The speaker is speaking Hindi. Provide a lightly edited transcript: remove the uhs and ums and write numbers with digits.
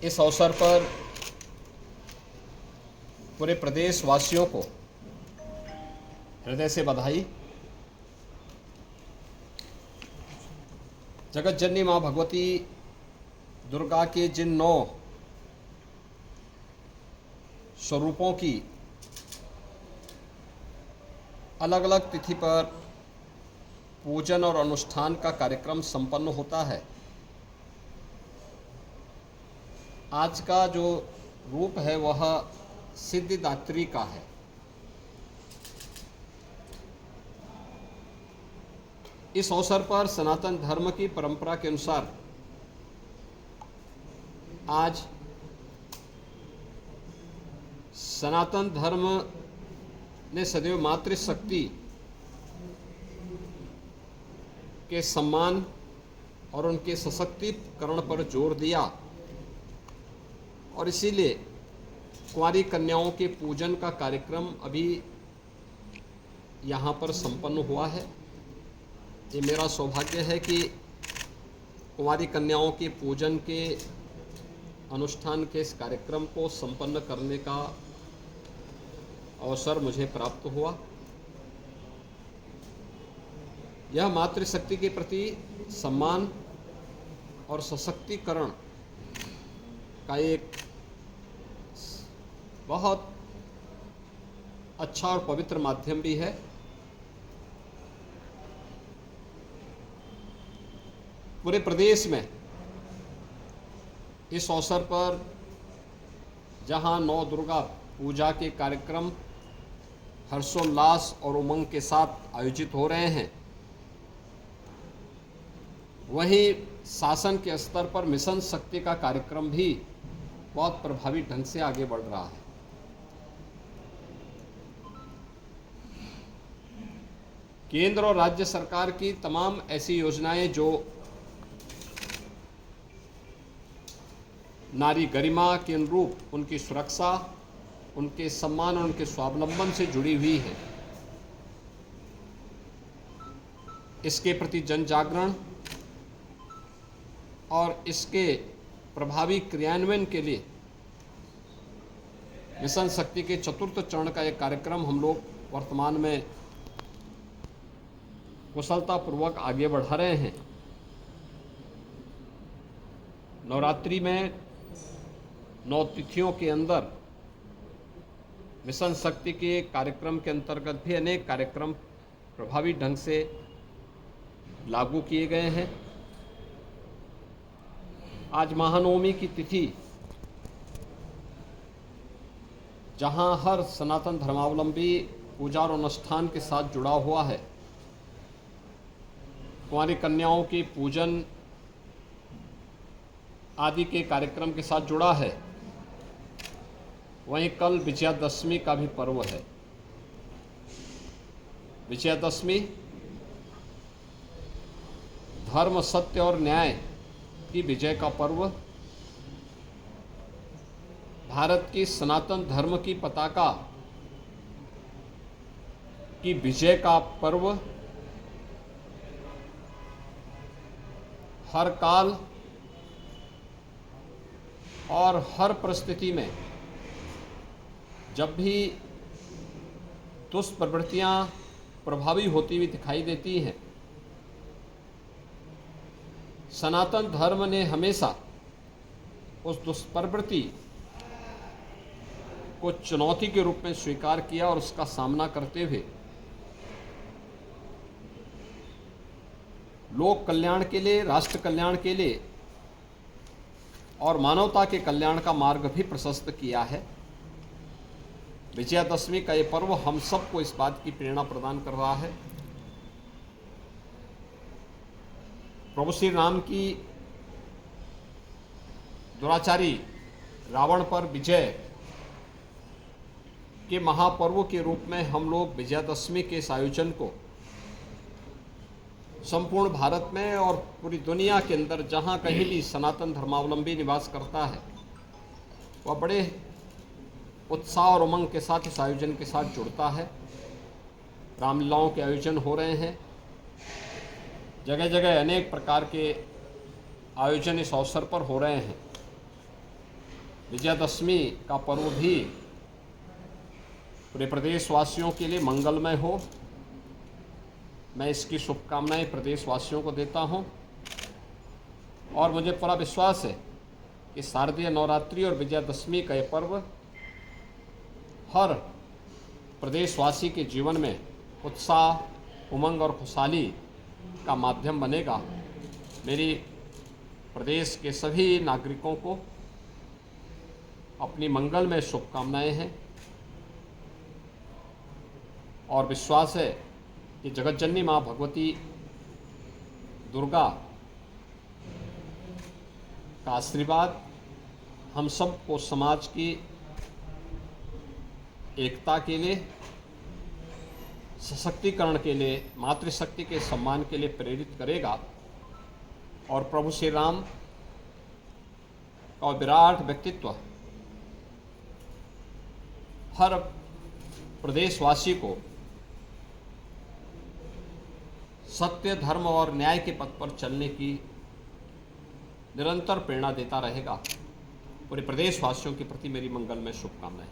इस अवसर पर पूरे प्रदेश वासियों को हृदय से बधाई। जगत जननी माँ भगवती दुर्गा के जिन 9 स्वरूपों की अलग अलग तिथि पर पूजन और अनुष्ठान का कार्यक्रम संपन्न होता है, आज का जो रूप है वह सिद्धिदात्री का है। इस अवसर पर सनातन धर्म की परंपरा के अनुसार आज सनातन धर्म ने सदैव मातृशक्ति के सम्मान और उनके सशक्तिकरण पर जोर दिया और इसीलिए कुंवारी कन्याओं के पूजन का कार्यक्रम अभी यहाँ पर संपन्न हुआ है। ये मेरा सौभाग्य है कि कुंवारी कन्याओं के पूजन के अनुष्ठान के इस कार्यक्रम को संपन्न करने का अवसर मुझे प्राप्त हुआ। यह मातृशक्ति के प्रति सम्मान और सशक्तिकरण का एक बहुत अच्छा और पवित्र माध्यम भी है। पूरे प्रदेश में इस अवसर पर जहां 9 दुर्गा पूजा के कार्यक्रम हर्षोल्लास और उमंग के साथ आयोजित हो रहे हैं, वहीं शासन के स्तर पर मिशन शक्ति का कार्यक्रम भी बहुत प्रभावी ढंग से आगे बढ़ रहा है। केंद्र और राज्य सरकार की तमाम ऐसी योजनाएं जो नारी गरिमा के अनुरूप उनकी सुरक्षा, उनके सम्मान और उनके स्वावलंबन से जुड़ी हुई है, इसके प्रति जन जागरण और इसके प्रभावी क्रियान्वयन के लिए मिशन शक्ति के चतुर्थ चरण का एक कार्यक्रम हम लोग वर्तमान में कुशलतापूर्वक आगे बढ़ा रहे हैं। नवरात्रि में 9 तिथियों के अंदर मिशन शक्ति के कार्यक्रम के अंतर्गत भी अनेक कार्यक्रम प्रभावी ढंग से लागू किए गए हैं। आज महानवमी की तिथि, जहां हर सनातन धर्मावलंबी पूजा और अनुष्ठान के साथ जुड़ा हुआ है, कुंवारी कन्याओं के पूजन आदि के कार्यक्रम के साथ जुड़ा है, वहीं कल विजयादशमी का भी पर्व है। विजयादशमी धर्म, सत्य और न्याय की विजय का पर्व, भारत की सनातन धर्म की पताका की विजय का पर्व, हर काल और हर परिस्थिति में जब भी दुष्प्रवृत्तियां प्रभावी होती हुई दिखाई देती हैं, सनातन धर्म ने हमेशा उस दुष्प्रवृत्ति को चुनौती के रूप में स्वीकार किया और उसका सामना करते हुए लोक कल्याण के लिए, राष्ट्र कल्याण के लिए और मानवता के कल्याण का मार्ग भी प्रशस्त किया है। विजयादशमी का ये पर्व हम सबको इस बात की प्रेरणा प्रदान कर रहा है। प्रभु श्री राम की दुराचारी रावण पर विजय के महापर्व के रूप में हम लोग विजयादशमी के इस आयोजन को संपूर्ण भारत में और पूरी दुनिया के अंदर जहाँ कहीं भी सनातन धर्मावलंबी निवास करता है, वह बड़े उत्साह और उमंग के साथ इस आयोजन के साथ जुड़ता है। रामलीलाओं के आयोजन हो रहे हैं, जगह जगह अनेक प्रकार के आयोजन इस अवसर पर हो रहे हैं। विजयादशमी का पर्व भी पूरे प्रदेशवासियों के लिए मंगलमय हो, मैं इसकी शुभकामनाएं प्रदेशवासियों को देता हूं। और मुझे पूरा विश्वास है कि शारदीय नवरात्रि और विजयादशमी का ये पर्व हर प्रदेशवासी के जीवन में उत्साह, उमंग और खुशहाली का माध्यम बनेगा। मेरी प्रदेश के सभी नागरिकों को अपनी मंगलमय शुभकामनाएं हैं और विश्वास है कि जगतजननी माँ भगवती दुर्गा का आशीर्वाद हम सबको समाज की एकता के लिए, सशक्तिकरण के लिए, मातृशक्ति के सम्मान के लिए प्रेरित करेगा और प्रभु श्री राम का विराट व्यक्तित्व हर प्रदेशवासी को सत्य, धर्म और न्याय के पथ पर चलने की निरंतर प्रेरणा देता रहेगा। पूरे प्रदेशवासियों के प्रति मेरी मंगलमय शुभकामनाएं।